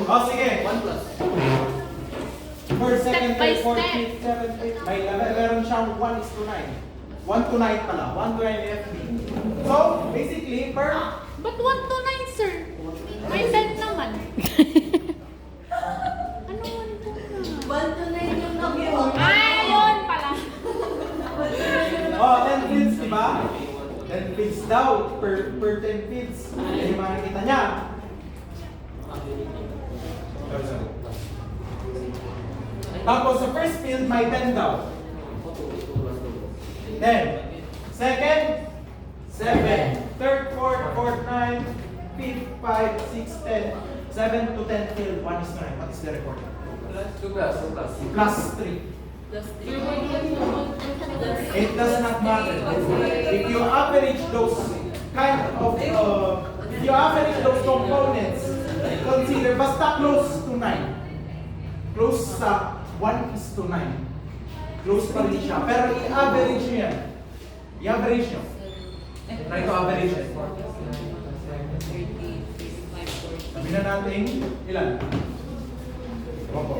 Oh, sige. 1 plus. First, second, Step by third, fourth, step. fifth, seventh, eighth. Meron siyang 1:9. 1:9 pala. 1:9 FB. So, basically, per... But 1 to 9, sir. May 10 naman. Ano 1 to 9? 1 to 9 yung nag-iwan. Ay, yun pala. Oh, 10 fields, di ba? 10 fields daw per 10 fields. Hindi makikita niya. Tapos sa first field, may 10 daw. 10. Second, 7. Third, fourth, fourth, 9. Fifth, 5, 6, 10. 7 to 10 field, 1:9. What is the record? 2 plus. 2 plus. Plus 3. It does not matter. If you average those kind of, if you average those components, consider basta close to 9. Close sa 1:9. Close pa rin siya. Pero i-average nyo yan. I-average nyo. Try to average it. Sabi na natin, ilan? Opo.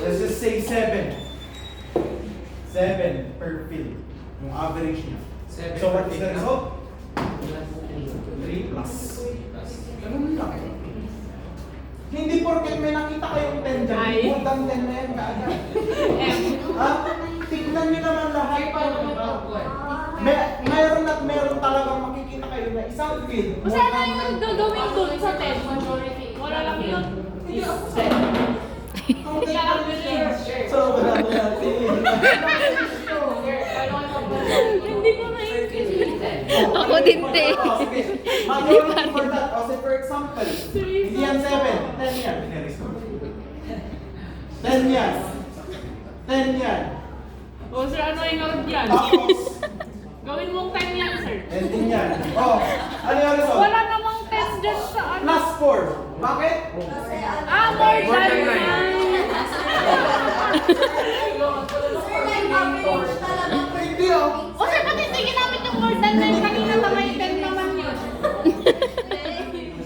Let's just say 7. 7 per field. Yung average niya. So what is the result? 3 plus. Ganun lang. Hindi porket may nakita kayong 10 dyan. Ay. More than 10 na yan kaagad. Ha? Tignan nyo naman lahat. Mayroon at mayroon talagang makikita kayo na isang field. Kasi ano yung gagawin doon sa 10? Wala lang yun. So, wala mo natin. Hindi ko naiintindihan. Ako din, te. Majority for that. O, say for example, hindi yan 7. 10 yan. 10 yan. 10 yan. O sir, ano yung gawin yan? Tapos, Gawin mong 10 yan, sir. 10 din yan. O, ano yung result? Wala namang 10 dyan sa ano. Plus 4. Bakit? Kasi ano, Ah, more More than than sir, nag-average talaga per Hindi oh. O sir, ba't hindi ginamit yung more than 9 kanina na may 10 naman yun?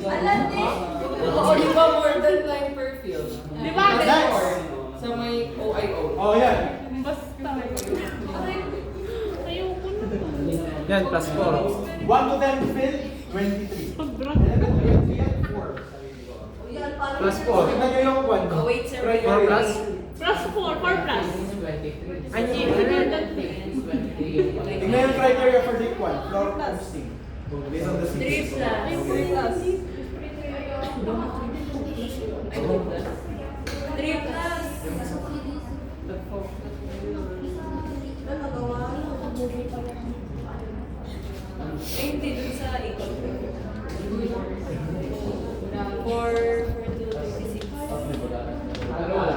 Alam din. Oo, di ba more than 9 per field? Di ba? Next. Sa may OIO. Oh, yan. Basta. Ayoko na. Yan, plus 4. 1 to 10 field, 23. Sobrang. 11, 23, and 4. Yan pala. Plus So, 4. tignan nyo yung 1. Oh, wait, sir. 4 plus? Plus 4, 4 plus. Anyi. Tignan yung criteria for this one. Floor posting. Based on the 3 plus. 3 plus. Ano nagawa? Eh, hindi dun sa ikot. 4 to 36. Ano wala?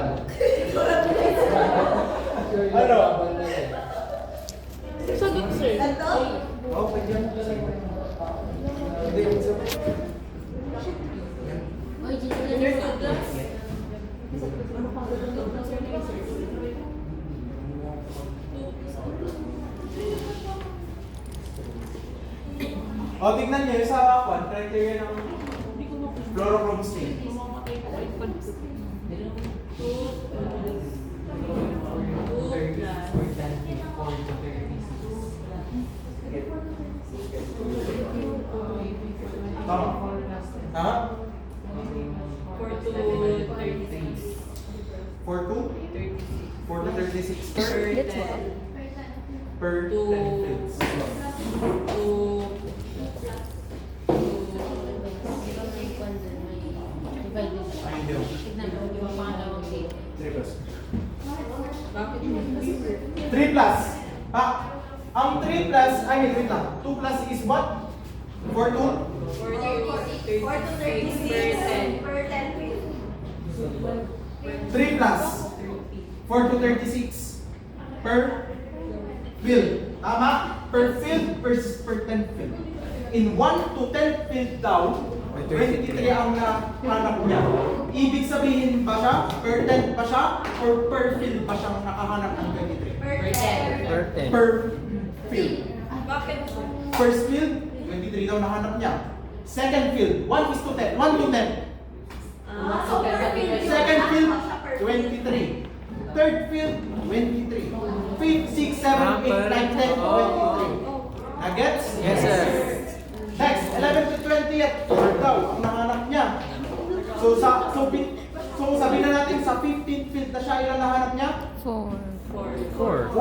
Ano? Sagot, sir. Ito? Okay, dyan. Hindi, isa pa. O, tignan nyo yung sa criteria ng fluorochrome stain. Mamamatay ko ay pansin. Tama? Tama? 4 to 36. 4 to? 4 to 36 per? That's all. Per 10 fields. Ay, hindi. 3 plus. Bakit? 3 plus. Ah, ang 3 plus, I mean, wait lang. 2 plus is what? 4 to? 4 to 36 per 10 feet. 3 plus 4 to 36 per field. Tama? Per field versus per 10 field. in 1 to 10 field down, 23 ang nahanap niya. Ibig sabihin ba siya, per 10 ba siya, or per field ba siyang nakahanap ng 23? Per 10. Per field. Bakit po? First field, 23 daw nahanap niya. Second field, 1 is to 10. 1 to 10. Second field, 23. Third field, 23. Fifth, 6, 7, 8, 9, 10, 23. Nagets? Yes, sir. Next, 11 to 20th, 4 daw ang nahanap niya. So sabihin na natin sa 15th field na siya, ilan nahanap niya? 4. 4.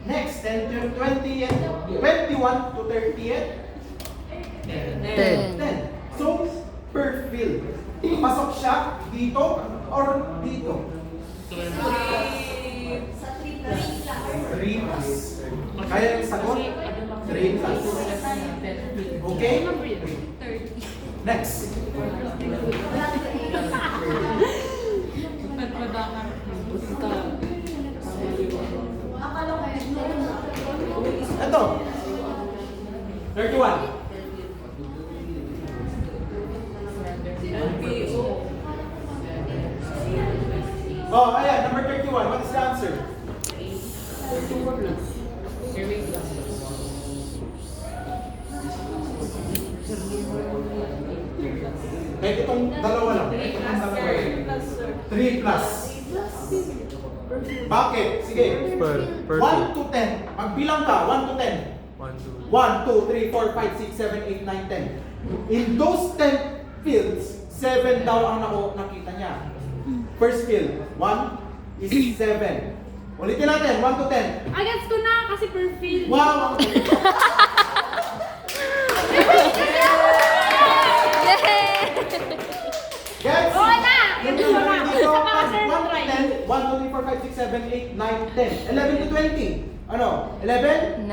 Next, 10 to 20th, 21 to 30th, 10. 10. So, per field. Pasok siya dito or dito? 3 plus. Kaya yung sagot? 3 plus. Okay? Next. Ito. 31. Oh, ayan, number 31. What is the answer? Kahit itong dalawa lang. 3 plus. Bakit? Sige. Per 1 to 10. Magbilang ka. 1 to 10. 1, 2, 3, 4, 5, 6, 7, 8, 9, 10. In those 10 fields, 7 daw ang nakita niya. First field, 1 is 7. Ulitin natin, 1 to 10. Agad ko na kasi per field. Wow! Guys! Oo na! Yung Ito na. number dito, Isa pa ka, sir, 1 to try. 10, 1, 2, 3, 4, 5, 6, 7, 8, 9, 10. 11 to 20. Ano? 11?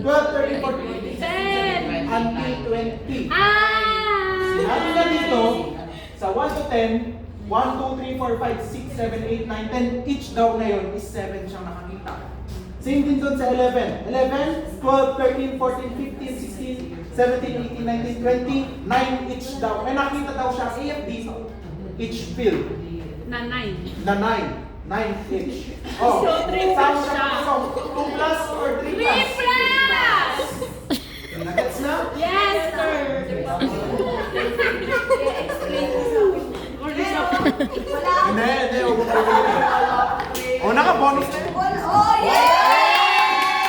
12, 13, 14, 10. until 20. Ah! Sabi na dito, sa 1 to 10, 1, 2, 3, 4, 5, 6, 7, 8, 9, 10, each daw na yun is 7 siyang nakakita. Same din doon sa 11. 11, 12, 13, 14, 15, 16, 17, 18, 19, 20, 9 each daw. May nakita daw siya AFD each field Na 9. na 9. 9 each. Oh, So, 3 saan plus siya siya. pasok? 2 plus or 3 plus? 3 plus!